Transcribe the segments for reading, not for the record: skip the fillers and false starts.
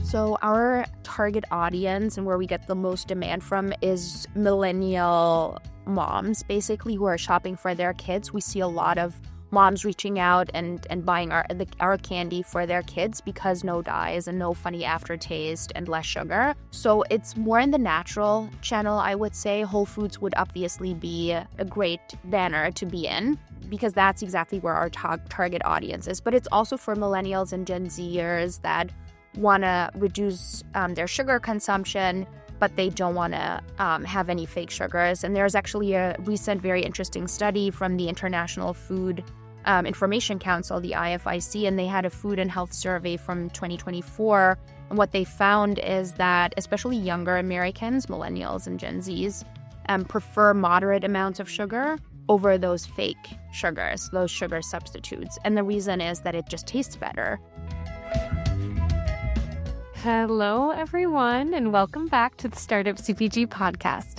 So our target audience and where we get the most demand from is millennial moms, basically, who are shopping for their kids. We see a lot of moms reaching out and buying our candy for their kids because no dyes and no funny aftertaste and less sugar. So it's more in the natural channel, I would say. Whole Foods would obviously be a great banner to be in because that's exactly where our target audience is. But it's also for millennials and Gen Zers that want to reduce their sugar consumption, but they don't want to have any fake sugars. And there's actually a recent, very interesting study from the International Food Information Council, the IFIC, and they had a food and health survey from 2024. And what they found is that especially younger Americans, millennials and Gen Zs, prefer moderate amounts of sugar over those fake sugars, those sugar substitutes. And the reason is that it just tastes better. Hello, everyone, and welcome back to the Startup CPG podcast.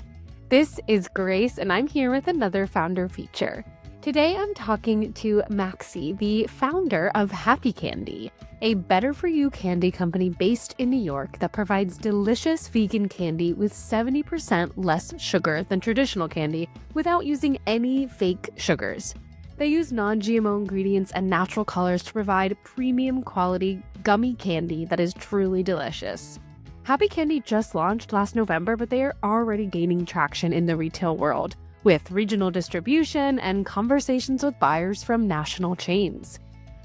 This is Grace, and I'm here with another founder feature. Today, I'm talking to Maxi, the founder of Häppy Candy, a better-for-you candy company based in New York that provides delicious vegan candy with 70% less sugar than traditional candy without using any fake sugars. They use non-GMO ingredients and natural colors to provide premium quality gummy candy that is truly delicious. Häppy Candy just launched last November, but they are already gaining traction in the retail world with regional distribution and conversations with buyers from national chains.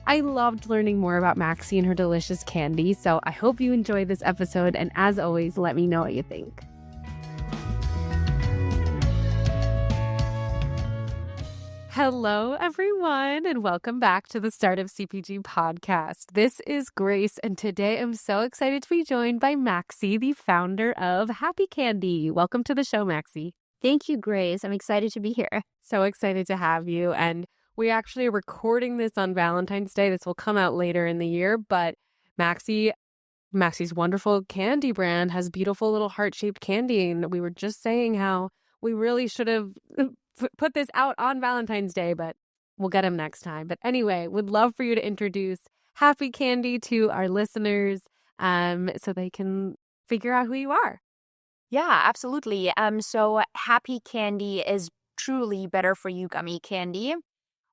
I loved learning more about Maxi and her delicious candy, so I hope you enjoyed this episode, and as always, let me know what you think. Hello, everyone, and welcome back to the Startup CPG podcast. This is Grace, and today I'm so excited to be joined by Maxi, the founder of Häppy Candy. Welcome to the show, Maxi. Thank you, Grace. I'm excited to be here. So excited to have you, and we actually are recording this on Valentine's Day. This will come out later in the year, but Maxi's wonderful candy brand has beautiful little heart-shaped candy, and we were just saying how we really should have put this out on Valentine's Day, but we'll get him next time. But anyway, would love for you to introduce Häppy Candy to our listeners so they can figure out who you are. Yeah, absolutely. So Häppy Candy is truly better for you gummy candy.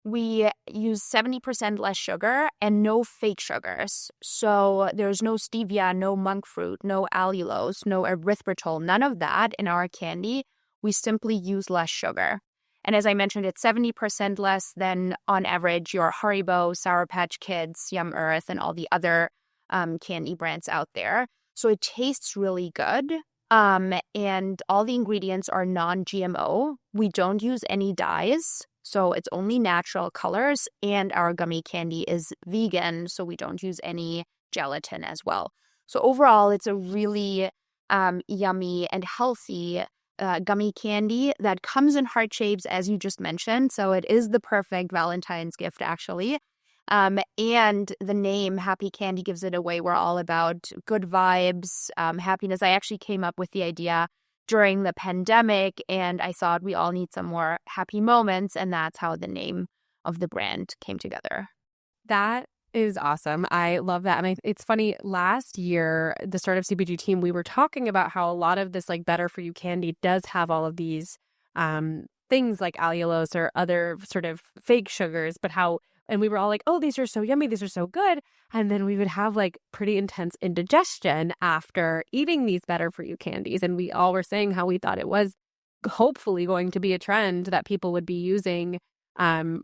We use 70% less sugar and no fake sugars. So there's no stevia, no monk fruit, no allulose, no erythritol, none of that in our candy. We simply use less sugar. And as I mentioned, it's 70% less than, on average, your Haribo, Sour Patch Kids, Yum Earth, and all the other candy brands out there. So it tastes really good. And all the ingredients are non-GMO. We don't use any dyes. So it's only natural colors. And our gummy candy is vegan, so we don't use any gelatin as well. So overall, it's a really yummy and healthy gummy candy that comes in heart shapes, as you just mentioned. So it is the perfect Valentine's gift, actually. And the name Häppy Candy gives it away. We're all about good vibes, happiness. I actually came up with the idea during the pandemic, and I thought we all need some more happy moments, and that's how the name of the brand came together. That is awesome. I love that. And it's funny, last year, the Startup CPG team, we were talking about how a lot of this like better for you candy does have all of these things like allulose or other sort of fake sugars, and we were all like, oh, these are so yummy, these are so good. And then we would have like pretty intense indigestion after eating these better for you candies. And we all were saying how we thought it was hopefully going to be a trend that people would be using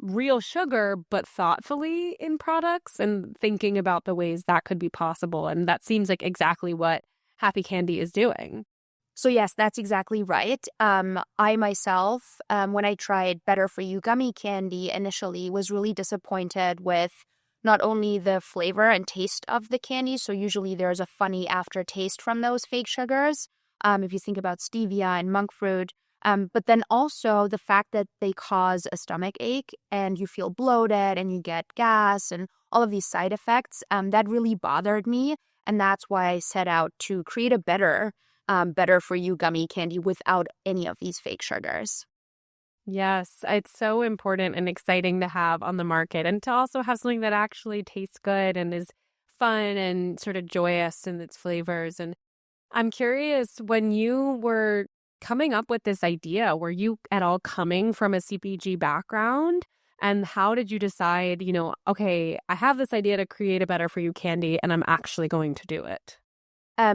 real sugar, but thoughtfully in products and thinking about the ways that could be possible. And that seems like exactly what Häppy Candy is doing. So yes, that's exactly right. I myself, when I tried Better For You gummy candy initially, was really disappointed with not only the flavor and taste of the candy. So usually there's a funny aftertaste from those fake sugars. If you think about stevia and monk fruit, but then also the fact that they cause a stomach ache and you feel bloated and you get gas and all of these side effects, that really bothered me. And that's why I set out to create a better for you gummy candy without any of these fake sugars. Yes, it's so important and exciting to have on the market and to also have something that actually tastes good and is fun and sort of joyous in its flavors. And I'm curious, when you were coming up with this idea, were you at all coming from a CPG background? And how did you decide, okay, I have this idea to create a better for you candy and I'm actually going to do it?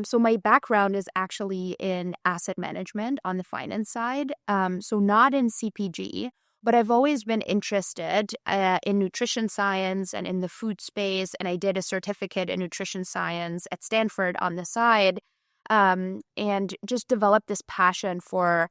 So my background is actually in asset management on the finance side. So not in CPG, but I've always been interested in nutrition science and in the food space. And I did a certificate in nutrition science at Stanford on the side, and just developed this passion for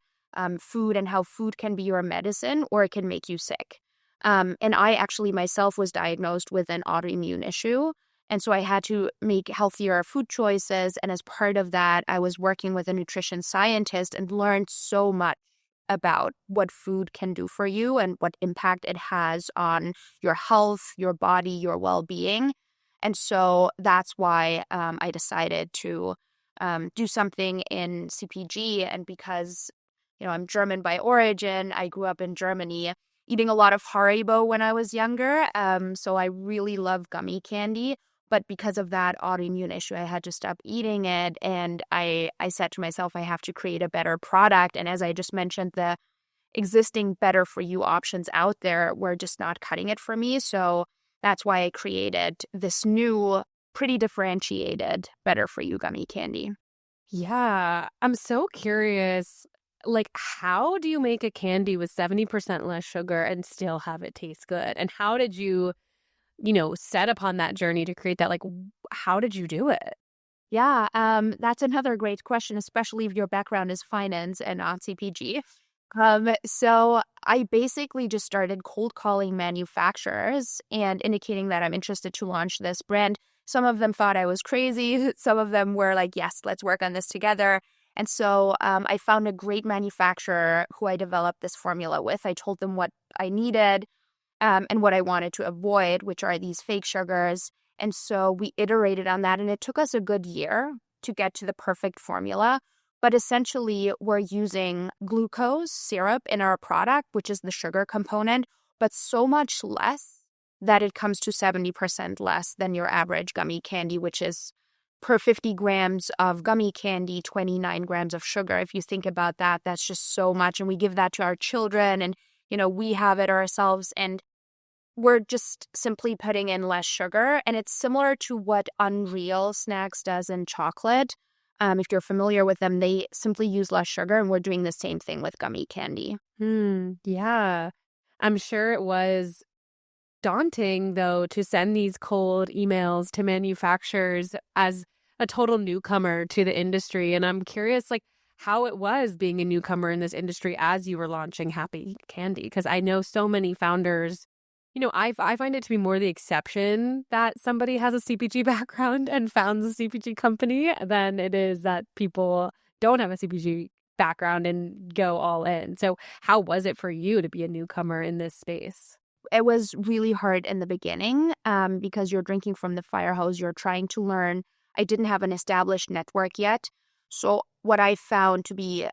food and how food can be your medicine or it can make you sick. And I actually myself was diagnosed with an autoimmune issue. And so I had to make healthier food choices. And as part of that, I was working with a nutrition scientist and learned so much about what food can do for you and what impact it has on your health, your body, your well-being. And so that's why I decided to do something in CPG. And because, I'm German by origin, I grew up in Germany eating a lot of Haribo when I was younger. So I really love gummy candy. But because of that autoimmune issue, I had to stop eating it. And I said to myself, I have to create a better product. And as I just mentioned, the existing better for you options out there were just not cutting it for me. So that's why I created this new, pretty differentiated better for you gummy candy. Yeah, I'm so curious. Like, how do you make a candy with 70% less sugar and still have it taste good? And how did you set upon that journey to create that? Like, how did you do it? Yeah, that's another great question, especially if your background is finance and not CPG. So I basically just started cold calling manufacturers and indicating that I'm interested to launch this brand. Some of them thought I was crazy. Some of them were like, yes, let's work on this together. And so I found a great manufacturer who I developed this formula with. I told them what I needed and what I wanted to avoid, which are these fake sugars. And so we iterated on that, and it took us a good year to get to the perfect formula. But essentially, we're using glucose syrup in our product, which is the sugar component, but so much less that it comes to 70% less than your average gummy candy, which is per 50 grams of gummy candy, 29 grams of sugar. If you think about that, that's just so much. And we give that to our children, and, we have it ourselves. And we're just simply putting in less sugar, and it's similar to what Unreal Snacks does in chocolate. If you're familiar with them, they simply use less sugar, and we're doing the same thing with gummy candy. Yeah. I'm sure it was daunting, though, to send these cold emails to manufacturers as a total newcomer to the industry. And I'm curious, like, how it was being a newcomer in this industry as you were launching Häppy Candy, because I know so many founders. I find it to be more the exception that somebody has a CPG background and founds a CPG company than it is that people don't have a CPG background and go all in. So how was it for you to be a newcomer in this space? It was really hard in the beginning because you're drinking from the fire hose. You're trying to learn. I didn't have an established network yet. So what I found to be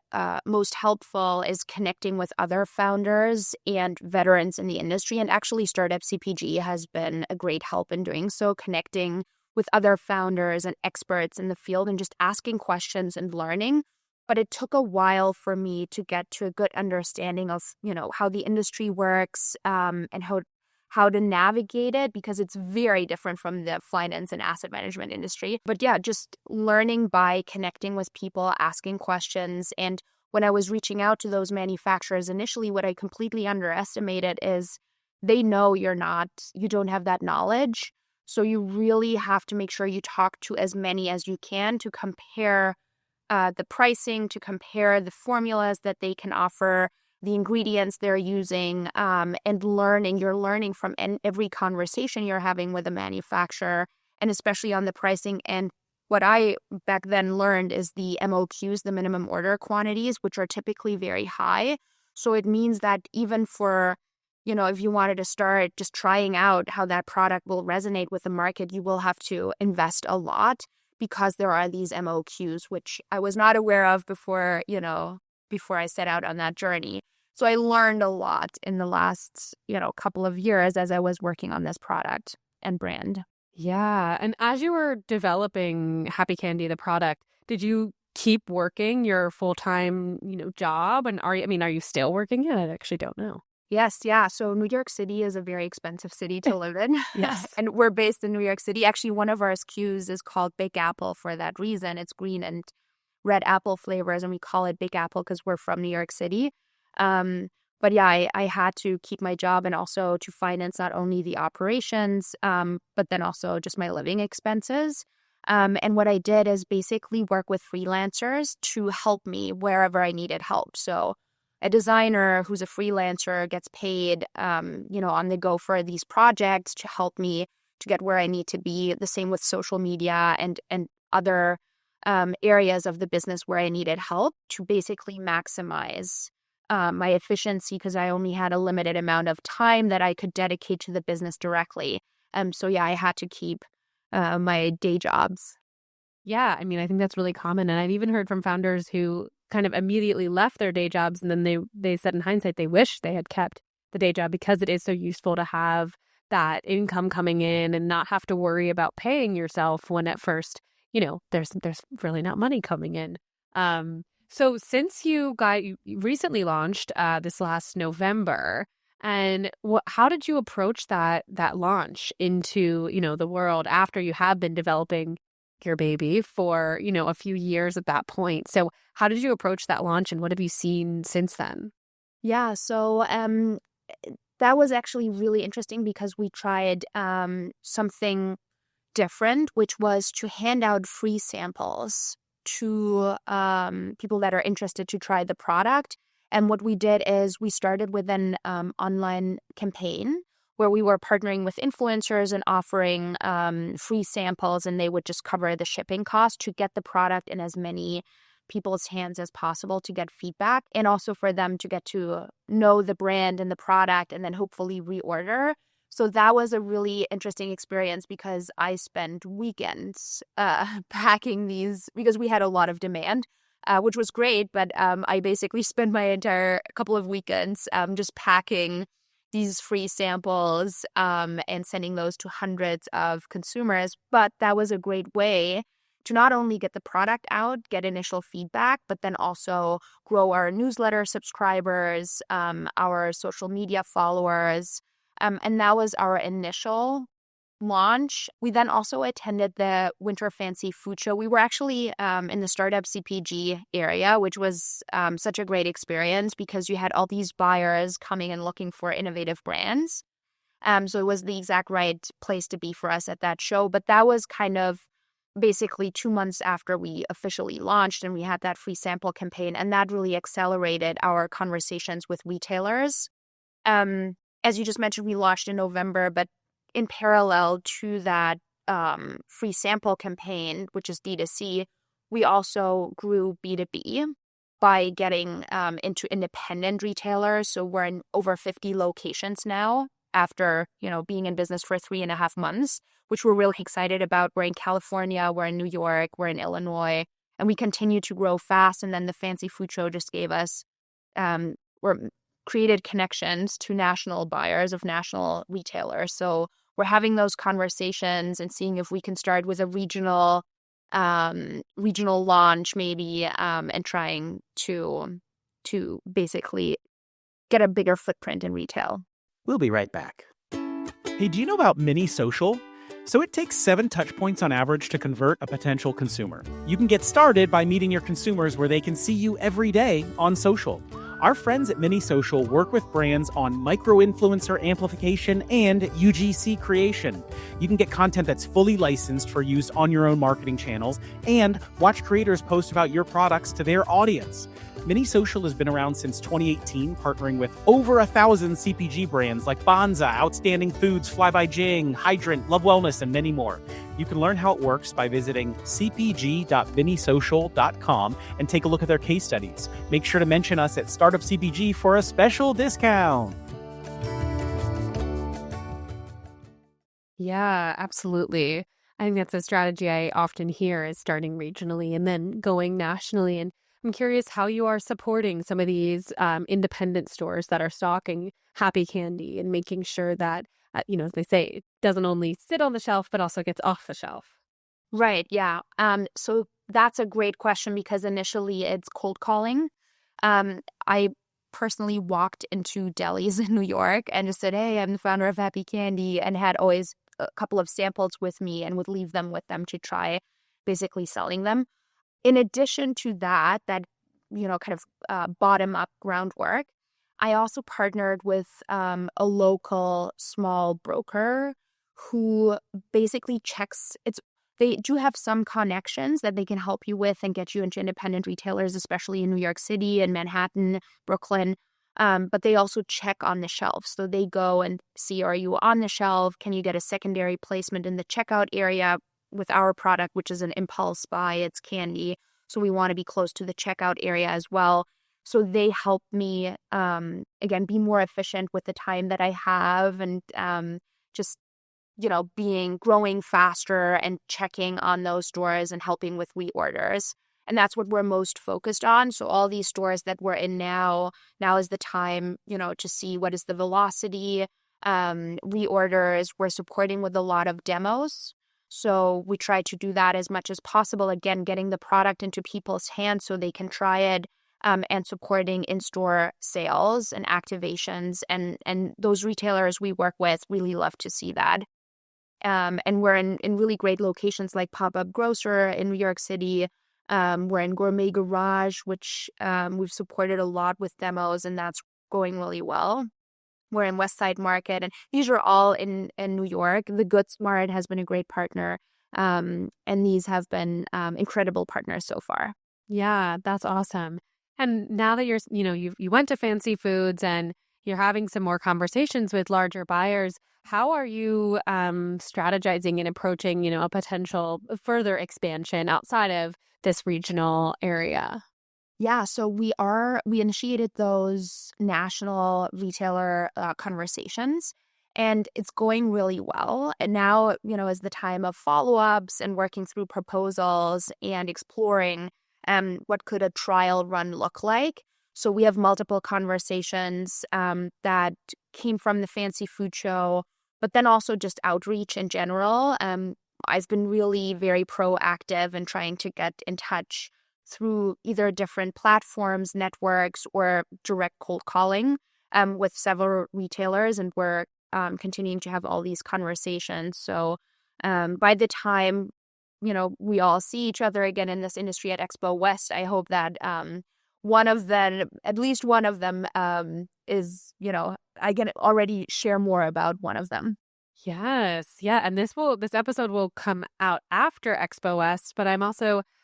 most helpful is connecting with other founders and veterans in the industry. And actually, Startup CPG has been a great help in doing so, connecting with other founders and experts in the field and just asking questions and learning. But it took a while for me to get to a good understanding of, how the industry works and how to navigate it, because it's very different from the finance and asset management industry. But yeah, just learning by connecting with people, asking questions. And when I was reaching out to those manufacturers initially, what I completely underestimated is they know you don't have that knowledge. So you really have to make sure you talk to as many as you can to compare the pricing, to compare the formulas that they can offer, the ingredients they're using, and learning. You're learning from every conversation you're having with a manufacturer, and especially on the pricing. And what I back then learned is the MOQs, the minimum order quantities, which are typically very high. So it means that even for, if you wanted to start just trying out how that product will resonate with the market, you will have to invest a lot because there are these MOQs, which I was not aware of before I set out on that journey. So I learned a lot in the last, couple of years as I was working on this product and brand. Yeah. And as you were developing Happy Candy, the product, did you keep working your full-time, job? And are you still working it? I actually don't know. Yes, yeah. So New York City is a very expensive city to live in. Yes. And we're based in New York City. Actually, one of our SKUs is called Big Apple for that reason. It's green and red apple flavors, and we call it Big Apple because we're from New York City. But yeah, I had to keep my job and also to finance not only the operations, but then also just my living expenses. And what I did is basically work with freelancers to help me wherever I needed help. So a designer who's a freelancer gets paid, on the go for these projects to help me to get where I need to be. The same with social media and other areas of the business where I needed help to basically maximize my efficiency because I only had a limited amount of time that I could dedicate to the business directly. So yeah, I had to keep my day jobs. Yeah, I mean, I think that's really common. And I've even heard from founders who kind of immediately left their day jobs and then they said in hindsight they wish they had kept the day job because it is so useful to have that income coming in and not have to worry about paying yourself when at first, there's really not money coming in. So since you recently launched this last November, and how did you approach that launch into, the world after you have been developing your baby for, a few years at that point? So how did you approach that launch and what have you seen since then? Yeah, so that was actually really interesting because we tried something different, which was to hand out free samples to people that are interested to try the product. And what we did is we started with an online campaign where we were partnering with influencers and offering free samples, and they would just cover the shipping cost to get the product in as many people's hands as possible to get feedback and also for them to get to know the brand and the product and then hopefully reorder. So that was a really interesting experience because I spent weekends packing these because we had a lot of demand, which was great. But I basically spent my entire couple of weekends just packing these free samples and sending those to hundreds of consumers. But that was a great way to not only get the product out, get initial feedback, but then also grow our newsletter subscribers, our social media followers. And that was our initial launch. We then also attended the Winter Fancy Food Show. We were actually in the startup CPG area, which was such a great experience because you had all these buyers coming and looking for innovative brands. So it was the exact right place to be for us at that show. But that was kind of basically 2 months after we officially launched and we had that free sample campaign. And that really accelerated our conversations with retailers. As you just mentioned, we launched in November, but in parallel to that free sample campaign, which is D2C, we also grew B2B by getting into independent retailers. So we're in over 50 locations now after, being in business for 3.5 months, which we're really excited about. We're in California, we're in New York, we're in Illinois, and we continue to grow fast. And then the Fancy Food Show just gave us, we're created connections to national buyers of national retailers. So we're having those conversations and seeing if we can start with a regional launch maybe, and trying to basically get a bigger footprint in retail. We'll be right back. Hey, do you know about Mini Social? So it takes 7 touch points on average to convert a potential consumer. You can get started by meeting your consumers where they can see you every day on social. Our friends at Mini Social work with brands on micro-influencer amplification and UGC creation. You can get content that's fully licensed for use on your own marketing channels and watch creators post about your products to their audience. Mini Social has been around since 2018, partnering with over 1,000 CPG brands like Bonza, Outstanding Foods, Fly by Jing, Hydrant, Love Wellness, and many more. You can learn how it works by visiting cpg.minisocial.com and take a look at their case studies. Make sure to mention us at Startup CPG for a special discount. Yeah, absolutely. I think that's a strategy I often hear is starting regionally and then going nationally. And I'm curious how you are supporting some of these independent stores that are stocking Happy Candy and making sure that as they say, it doesn't only sit on the shelf, but also gets off the shelf? Right, yeah. So that's a great question because initially it's cold calling. I personally walked into delis in New York and just said, "Hey, I'm the founder of Häppy Candy," and had always a couple of samples with me and would leave them with them to try basically selling them. In addition to that, kind of bottom up groundwork, I also partnered with a local small broker who basically checks it's. They do have some connections that they can help you with and get you into independent retailers, especially in New York City and Manhattan, Brooklyn. But they also check on the shelf. So they go and see, are you on the shelf? Can you get a secondary placement in the checkout area with our product, which is an impulse buy? It's candy. So we want to be close to the checkout area as well. So they help me, again, be more efficient with the time that I have and just growing faster and checking on those stores and helping with reorders. And that's what we're most focused on. So all these stores that we're in now is the time, to see what is the velocity, reorders. We're supporting with a lot of demos. So we try to do that as much as possible. Again, getting the product into people's hands so they can try it, and supporting in-store sales and activations. And those retailers we work with really love to see that. And we're in really great locations like Pop-Up Grocer in New York City. We're in Gourmet Garage, which we've supported a lot with demos, and that's going really well. We're in West Side Market, and these are all in New York. The Good Smart has been a great partner, and these have been incredible partners so far. Yeah, that's awesome. And now that you went to Fancy Foods and you're having some more conversations with larger buyers, how are you strategizing and approaching, a potential further expansion outside of this regional area? Yeah, so we initiated those national retailer conversations, and it's going really well. And now, is the time of follow-ups and working through proposals and exploring what could a trial run look like. So we have multiple conversations that came from the Fancy Food Show, but then also just outreach in general. I've been really very proactive in trying to get in touch through either different platforms, networks, or direct cold calling with several retailers. And we're continuing to have all these conversations. So by the time, we all see each other again in this industry at Expo West, I hope that at least one of them is, I can already share more about one of them. Yes. Yeah. And this episode will come out after Expo West, but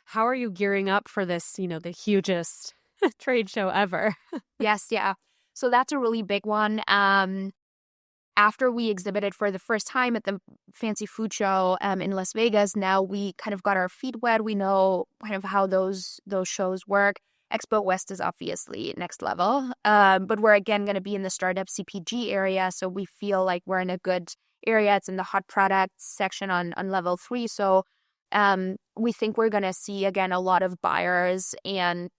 how are you gearing up for this, the hugest trade show ever? Yes. Yeah. So that's a really big one. After we exhibited for the first time at the Fancy Food Show in Las Vegas, now we kind of got our feet wet. We know kind of how those shows work. Expo West is obviously next level, but we're again going to be in the startup CPG area, so we feel like we're in a good area. It's in the hot products section on level 3, so we think we're going to see again a lot of buyers and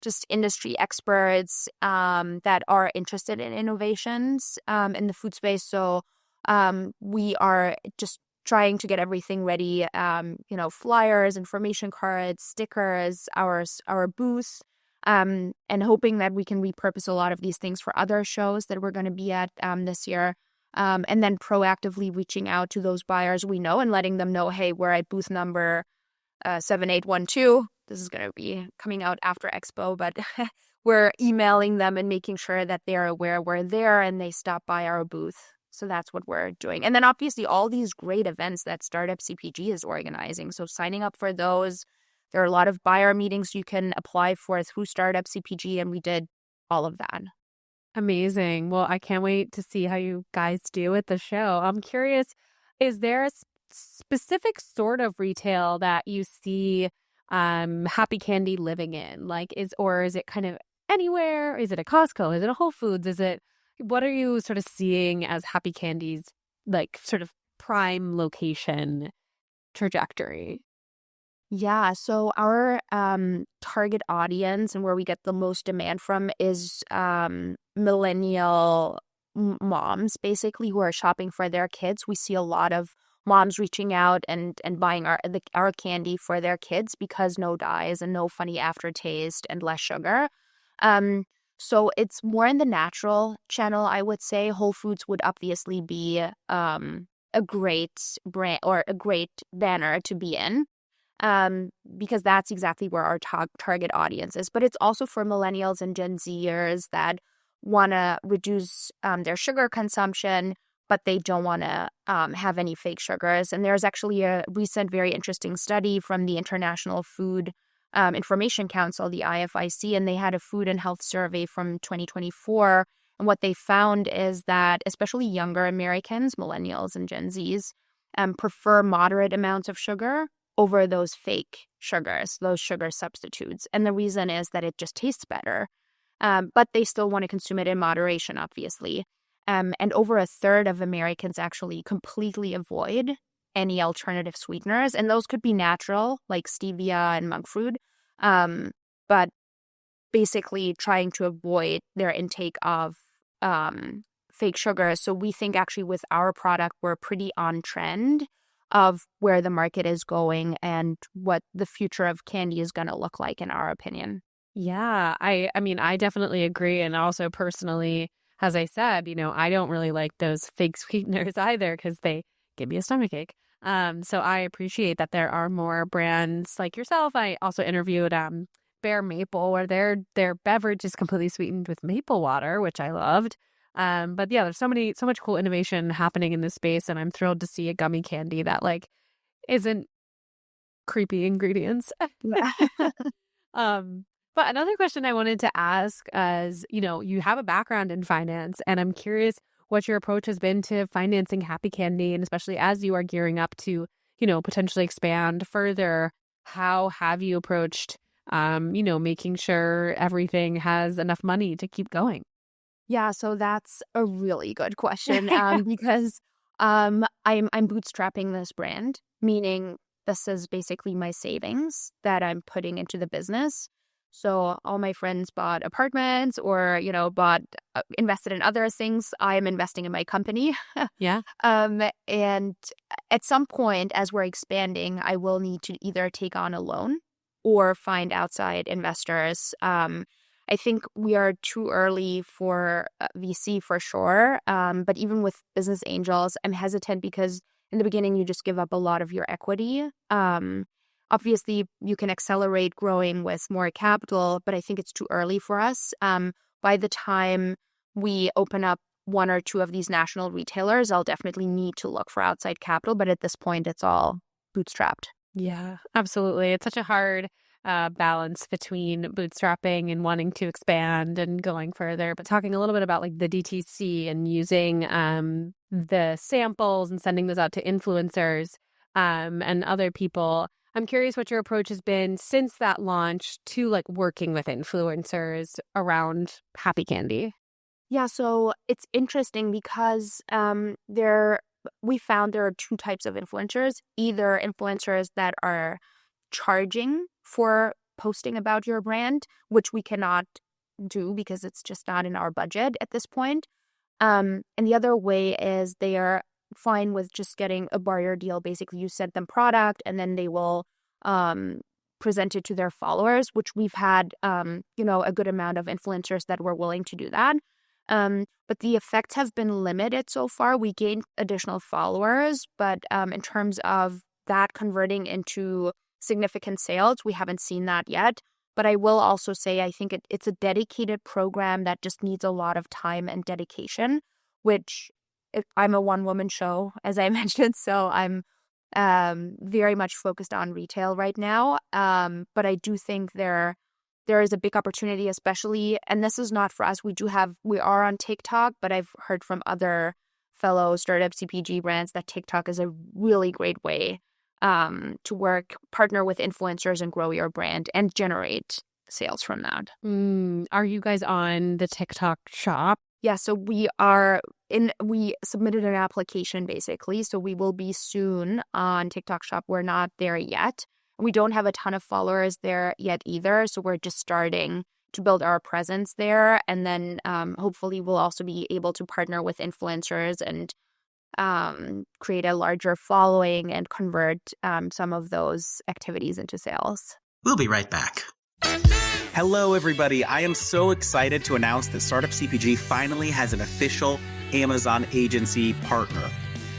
just industry experts that are interested in innovations in the food space. So we are just trying to get everything ready, flyers, information cards, stickers, our booth, and hoping that we can repurpose a lot of these things for other shows that we're going to be at this year. And then proactively reaching out to those buyers we know and letting them know, hey, we're at booth number 7812. This is going to be coming out after Expo, but we're emailing them and making sure that they're aware we're there and they stop by our booth. So that's what we're doing. And then obviously all these great events that Startup CPG is organizing. So signing up for those, there are a lot of buyer meetings you can apply for through Startup CPG, and we did all of that. Amazing. Well, I can't wait to see how you guys do at the show. I'm curious, is there a specific sort of retail that you see Häppy Candy living in? Or is it kind of anywhere? Is it a Costco? Is it a Whole Foods? What are you sort of seeing as Häppy Candy's sort of prime location trajectory? Yeah, so our target audience and where we get the most demand from is millennial moms basically who are shopping for their kids. We see a lot of moms reaching out and buying our candy for their kids because no dyes and no funny aftertaste and less sugar. So it's more in the natural channel, I would say. Whole Foods would obviously be a great brand or a great banner to be in, because that's exactly where our target audience is. But it's also for millennials and Gen Zers that want to reduce their sugar consumption, but they don't want to have any fake sugars. And there's actually a recent very interesting study from the International Food Information Council, the IFIC, and they had a food and health survey from 2024. And what they found is that especially younger Americans, millennials and Gen Zs, prefer moderate amounts of sugar over those fake sugars, those sugar substitutes. And the reason is that it just tastes better. But they still want to consume it in moderation, obviously. And over a third of Americans actually completely avoid any alternative sweeteners. And those could be natural, like stevia and monk fruit. But basically trying to avoid their intake of fake sugar. So we think actually with our product, we're pretty on trend of where the market is going and what the future of candy is going to look like, in our opinion. Yeah, I mean, I definitely agree. And also personally, as I said, I don't really like those fake sweeteners either because they give me a stomachache. So I appreciate that there are more brands like yourself. I also interviewed Bear Maple, where their beverage is completely sweetened with maple water, which I loved. But yeah, there's so much cool innovation happening in this space, and I'm thrilled to see a gummy candy that isn't creepy ingredients. But another question I wanted to ask is, you have a background in finance, and I'm curious what your approach has been to financing Häppy Candy, and especially as you are gearing up to, potentially expand further. How have you approached, making sure everything has enough money to keep going? Yeah, so that's a really good question because I'm bootstrapping this brand, meaning this is basically my savings that I'm putting into the business. So all my friends bought apartments or, invested in other things. I am investing in my company. Yeah. And at some point, as we're expanding, I will need to either take on a loan or find outside investors. I think we are too early for VC for sure. But even with business angels, I'm hesitant because in the beginning, you just give up a lot of your equity. Obviously, you can accelerate growing with more capital, but I think it's too early for us. By the time we open up one or two of these national retailers, I'll definitely need to look for outside capital. But at this point, it's all bootstrapped. Yeah, absolutely. It's such a hard balance between bootstrapping and wanting to expand and going further. But talking a little bit about the DTC and using the samples and sending those out to influencers and other people. I'm curious what your approach has been since that launch to working with influencers around Häppy Candy. Yeah, so it's interesting because we found there are two types of influencers. Either influencers that are charging for posting about your brand, which we cannot do because it's just not in our budget at this point. And the other way is they are fine with just getting a barter deal. Basically, you send them product and then they will present it to their followers, which we've had, a good amount of influencers that were willing to do that. But the effects have been limited so far. We gained additional followers, but in terms of that converting into significant sales, we haven't seen that yet. But I will also say I think it's a dedicated program that just needs a lot of time and dedication, which I'm a one-woman show, as I mentioned, so I'm very much focused on retail right now. But I do think there is a big opportunity, especially, and this is not for us. We are on TikTok, but I've heard from other fellow startup CPG brands that TikTok is a really great way to partner with influencers and grow your brand and generate sales from that. Are you guys on the TikTok shop? Yeah, so we submitted an application basically. So we will be soon on TikTok shop. We're not there yet. We don't have a ton of followers there yet either. So we're just starting to build our presence there. And then hopefully we'll also be able to partner with influencers and create a larger following and convert some of those activities into sales. We'll be right back. Hello, everybody. I am so excited to announce that Startup CPG finally has an official Amazon agency partner.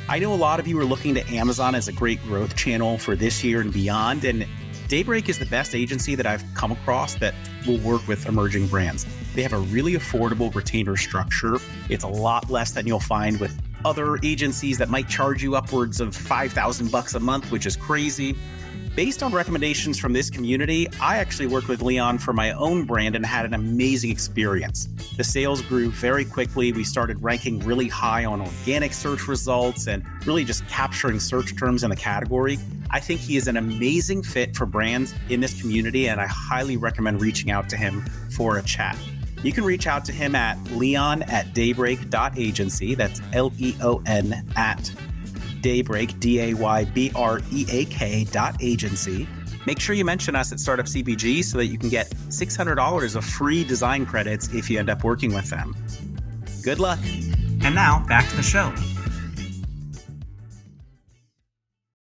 I know a lot of you are looking to Amazon as a great growth channel for this year and beyond, and Daybreak is the best agency that I've come across that will work with emerging brands. They have a really affordable retainer structure. It's a lot less than you'll find with other agencies that might charge you upwards of $5,000 a month, which is crazy. Based on recommendations from this community, I actually worked with Leon for my own brand and had an amazing experience. The sales grew very quickly. We started ranking really high on organic search results and really just capturing search terms in the category. I think he is an amazing fit for brands in this community, and I highly recommend reaching out to him for a chat. You can reach out to him at leon@daybreak.agency. That's Leon at Daybreak, DAYBREAK.agency. Make sure you mention us at Startup CPG so that you can get $600 of free design credits if you end up working with them. Good luck. And now, back to the show.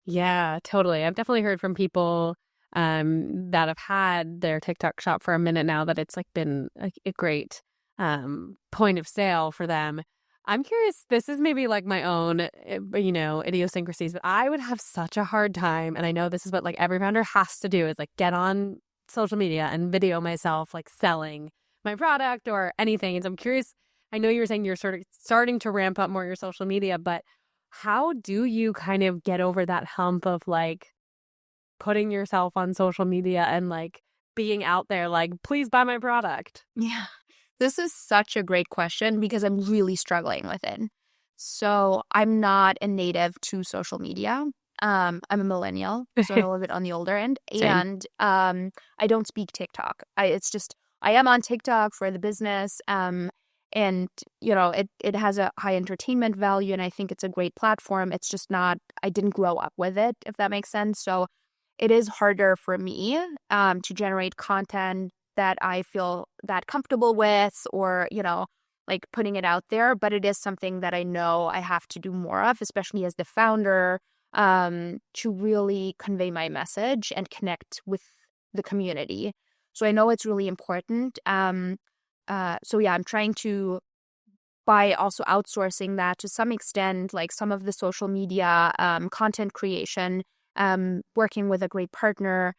Yeah, totally. I've definitely heard from people that have had their TikTok shop for a minute now that it's like been a great point of sale for them. I'm curious, this is maybe like my own, idiosyncrasies, but I would have such a hard time. And I know this is what like every founder has to do is like get on social media and video myself like selling my product or anything. And so I'm curious, I know you were saying you're sort of starting to ramp up more your social media, but how do you kind of get over that hump of like putting yourself on social media and like being out there like, please buy my product? Yeah. This is such a great question because I'm really struggling with it. So I'm not a native to social media. I'm a millennial, so a little bit on the older end. Same. And I don't speak TikTok. I am on TikTok for the business. And, it has a high entertainment value, and I think it's a great platform. It's just not, I didn't grow up with it, if that makes sense. So it is harder for me to generate content that I feel that comfortable with or, like putting it out there. But it is something that I know I have to do more of, especially as the founder, to really convey my message and connect with the community. So I know it's really important. I'm trying to, by also outsourcing that to some extent, like some of the social media content creation, working with a great partner.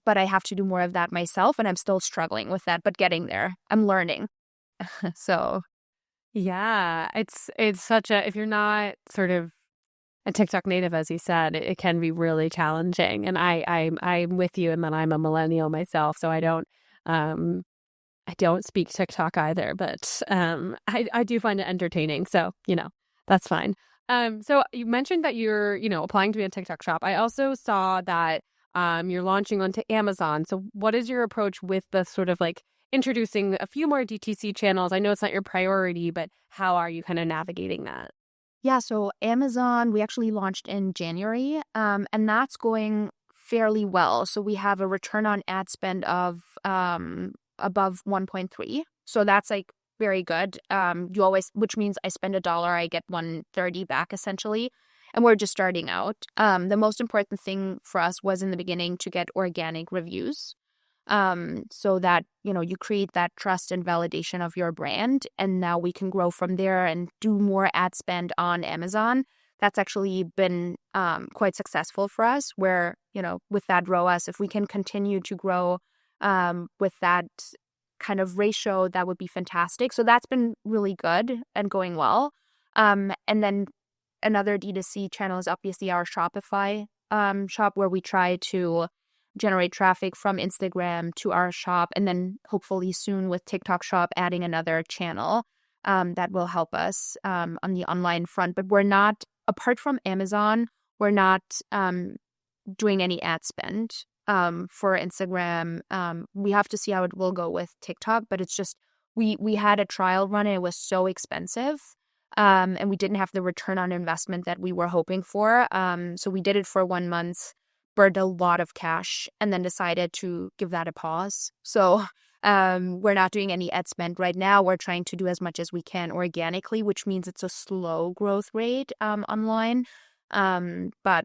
But I have to do more of that myself, and I'm still struggling with that, but getting there. I'm learning. So, yeah, it's such a, if you're not sort of a TikTok native, as you said, it can be really challenging. And I'm with you in that I'm a millennial myself, so I don't speak TikTok either, but I do find it entertaining. So, that's fine. So you mentioned that you're, applying to be a TikTok shop. I also saw that you're launching onto Amazon. So what is your approach with the sort of like introducing a few more DTC channels? I know it's not your priority, but how are you kind of navigating that? yeah, so Amazon, we actually launched in January, and that's going fairly well. So we have a return on ad spend of above 1.3. So that's like very good. Which means I spend $1, I get 1.30 back essentially. And we're just starting out. The most important thing for us was in the beginning to get organic reviews, so that, you create that trust and validation of your brand. And now we can grow from there and do more ad spend on Amazon. That's actually been quite successful for us where, with that ROAS, if we can continue to grow with that kind of ratio, that would be fantastic. So that's been really good and going well. And then another D2C channel is obviously our Shopify shop, where we try to generate traffic from Instagram to our shop, and then hopefully soon with TikTok shop adding another channel that will help us on the online front. But we're not, apart from Amazon, we're not doing any ad spend for Instagram. We have to see how it will go with TikTok, but it's just we had a trial run and it was so expensive. And we didn't have the return on investment that we were hoping for. So we did it for 1 month, burned a lot of cash, and then decided to give that a pause. So We're not doing any ad spend right now. We're trying to do as much as we can organically, which means it's a slow growth rate online. But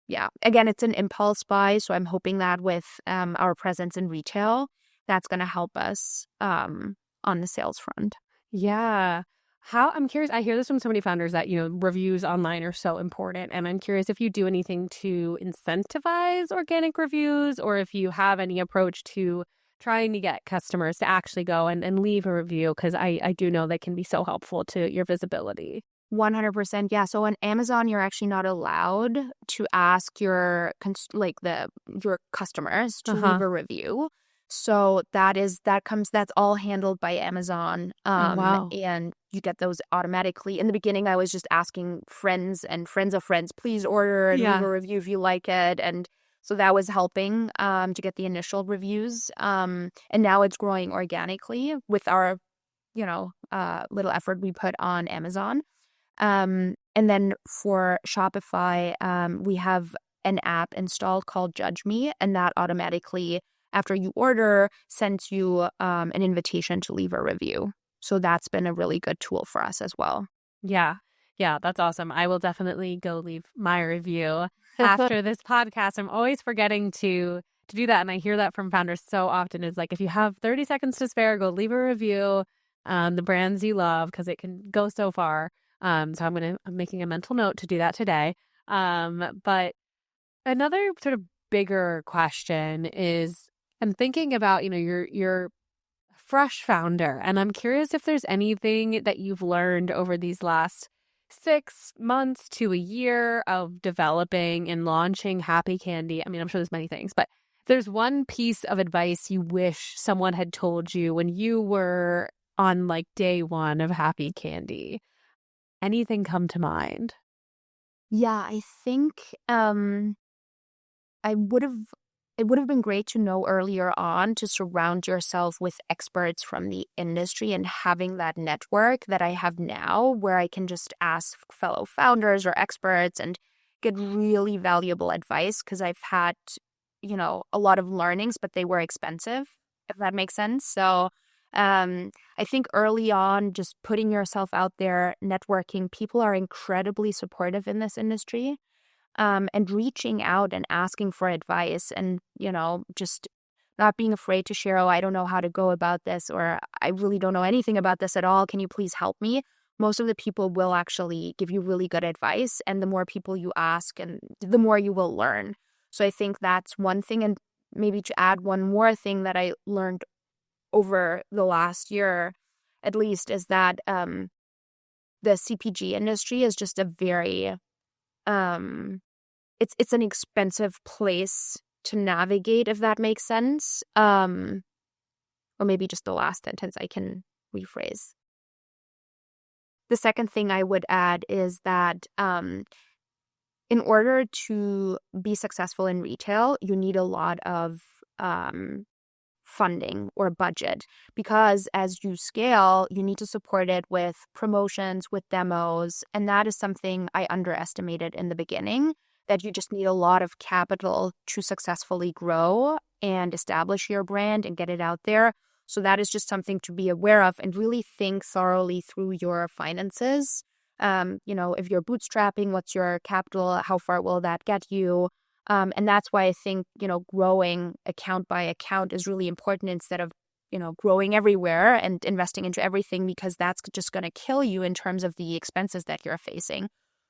yeah, again, it's an impulse buy. So I'm hoping that with our presence in retail, that's going to help us on the sales front. Yeah. I'm curious, I hear this from so many founders that, reviews online are so important. And I'm curious if you do anything to incentivize organic reviews, or if you have any approach to trying to get customers to actually go and leave a review, because I do know they can be so helpful to your visibility. 100%. Yeah. So on Amazon, you're actually not allowed to ask your customers to leave a review. So that's all handled by Amazon. Oh, wow. And you get those automatically. In the beginning, I was just asking friends and friends of friends, please order and leave a review if you like it. And so that was helping to get the initial reviews. And now it's growing organically with our, little effort we put on Amazon. And then for Shopify, we have an app installed called Judge Me, and that automatically, after you order, sends you an invitation to leave a review. So that's been a really good tool for us as well. Yeah. Yeah, that's awesome. I will definitely go leave my review after this podcast. I'm always forgetting to do that. And I hear that from founders so often, is like, if you have 30 seconds to spare, go leave a review on the brands you love, because it can go so far. So I'm making a mental note to do that today. But another sort of bigger question is, I'm thinking about, you're a fresh founder, and I'm curious if there's anything that you've learned over these last 6 months to a year of developing and launching Häppy Candy. I mean, I'm sure there's many things, but if there's one piece of advice you wish someone had told you when you were on day one of Häppy Candy, anything come to mind? Yeah, I think it would have been great to know earlier on to surround yourself with experts from the industry, and having that network that I have now, where I can just ask fellow founders or experts and get really valuable advice, because I've had, a lot of learnings, but they were expensive, if that makes sense. So I think early on, just putting yourself out there, networking, people are incredibly supportive in this industry. And reaching out and asking for advice, and, just not being afraid to share, I don't know how to go about this, or I really don't know anything about this at all. Can you please help me? Most of the people will actually give you really good advice, and the more people you ask, and the more you will learn. So I think that's one thing. And maybe to add one more thing that I learned over the last year, at least, is that the CPG industry is just a very it's an expensive place to navigate, if that makes sense. Or maybe just the last sentence I can rephrase. The second thing I would add is that in order to be successful in retail, you need a lot of funding or budget, because as you scale, you need to support it with promotions, with demos. And that is something I underestimated in the beginning, that you just need a lot of capital to successfully grow and establish your brand and get it out there. So that is just something to be aware of, and really think thoroughly through your finances. If you're bootstrapping, what's your capital? How far will that get you? And that's why I think, growing account by account is really important, instead of, growing everywhere and investing into everything, because that's just going to kill you in terms of the expenses that you're facing.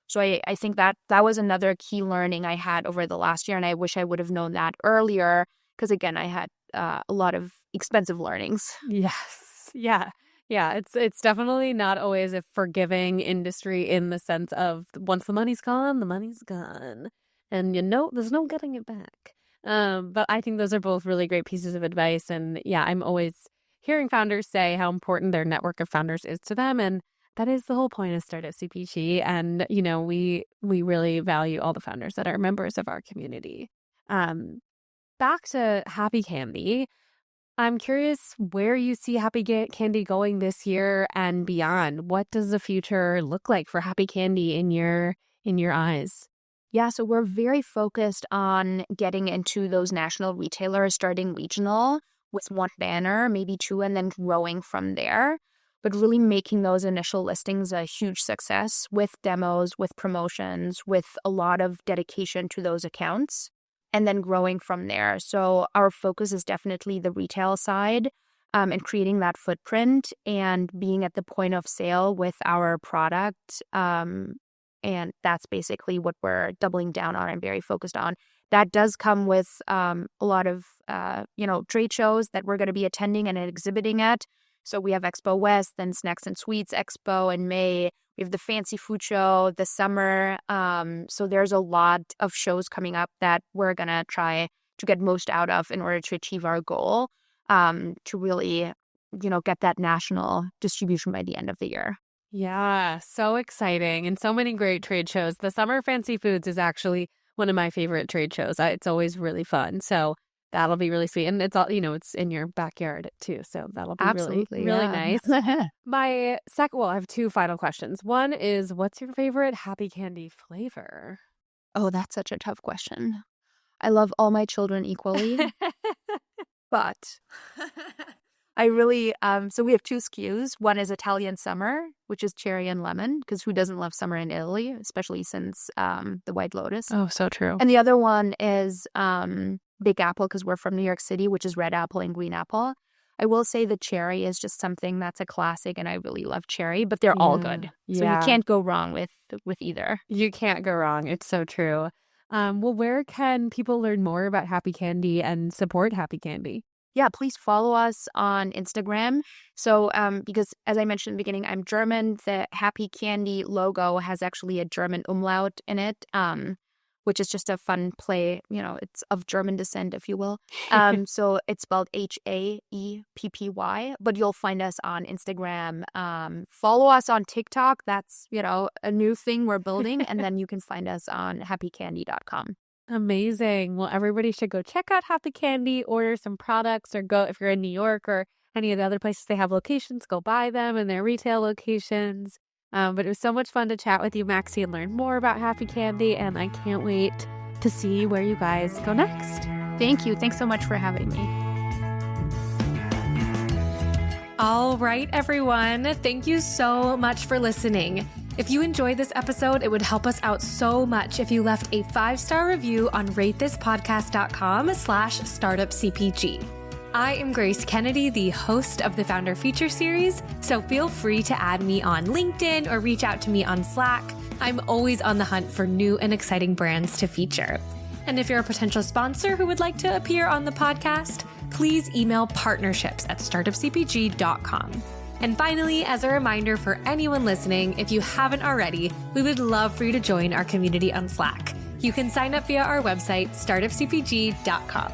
So I think that was another key learning I had over the last year, and I wish I would have known that earlier, because, again, I had a lot of expensive learnings. Yes. Yeah. Yeah. It's definitely not always a forgiving industry, in the sense of, once the money's gone, the money's gone. And there's no getting it back. But I think those are both really great pieces of advice. And yeah, I'm always hearing founders say how important their network of founders is to them. And that is the whole point of Startup CPG. And, we really value all the founders that are members of our community. Back to Häppy Candy. I'm curious where you see Häppy Candy going this year and beyond. What does the future look like for Häppy Candy in your eyes? Yeah, so we're very focused on getting into those national retailers, starting regional. with one banner, maybe two, and then growing from there. But really making those initial listings a huge success with demos, with promotions, with a lot of dedication to those accounts, and then growing from there. So our focus is definitely the retail side, and creating that footprint and being at the point of sale with our product. And that's basically what we're doubling down on and very focused on. That does come with a lot of, trade shows that we're going to be attending and exhibiting at. So we have Expo West, then Snacks and Sweets Expo in May. We have the Fancy Food Show this summer. So there's a lot of shows coming up that we're going to try to get most out of in order to achieve our goal, to really, get that national distribution by the end of the year. Yeah, so exciting. And so many great trade shows. The Summer Fancy Foods is actually one of my favorite trade shows. It's always really fun. So that'll be really sweet. And it's all, it's in your backyard too. So that'll be Absolutely, really yeah. nice. My second, I have two final questions. One is, what's your favorite Häppy Candy flavor? Oh, that's such a tough question. I love all my children equally, but I really, so we have two SKUs. One is Italian Summer, which is cherry and lemon, because who doesn't love summer in Italy, especially since the White Lotus. Oh, so true. And the other one is Big Apple, because we're from New York City, which is red apple and green apple. I will say the cherry is just something that's a classic, and I really love cherry, but they're all good. So you can't go wrong with either. You can't go wrong. It's so true. Well, where can people learn more about Häppy Candy and support Häppy Candy? Yeah, please follow us on Instagram. So because as I mentioned in the beginning, I'm German, the Häppy Candy logo has actually a German umlaut in it, which is just a fun play. It's of German descent, if you will. So it's spelled Haeppy, but you'll find us on Instagram. Follow us on TikTok. That's, a new thing we're building. And then you can find us on happycandy.com. Amazing. Well, everybody should go check out Häppy Candy, order some products, or go, if you're in New York or any of the other places they have locations, go buy them in their retail locations. But it was so much fun to chat with you, Maxi, and learn more about Häppy Candy. And I can't wait to see where you guys go next. Thank you. Thanks so much for having me. All right, everyone. Thank you so much for listening. If you enjoyed this episode, it would help us out so much if you left a 5-star review on ratethispodcast.com/startupcpg. I am Grace Kennedy, the host of the Founder Feature Series, so feel free to add me on LinkedIn or reach out to me on Slack. I'm always on the hunt for new and exciting brands to feature. And if you're a potential sponsor who would like to appear on the podcast, please email partnerships@startupcpg.com. And finally, as a reminder for anyone listening, if you haven't already, we would love for you to join our community on Slack. You can sign up via our website, startupcpg.com.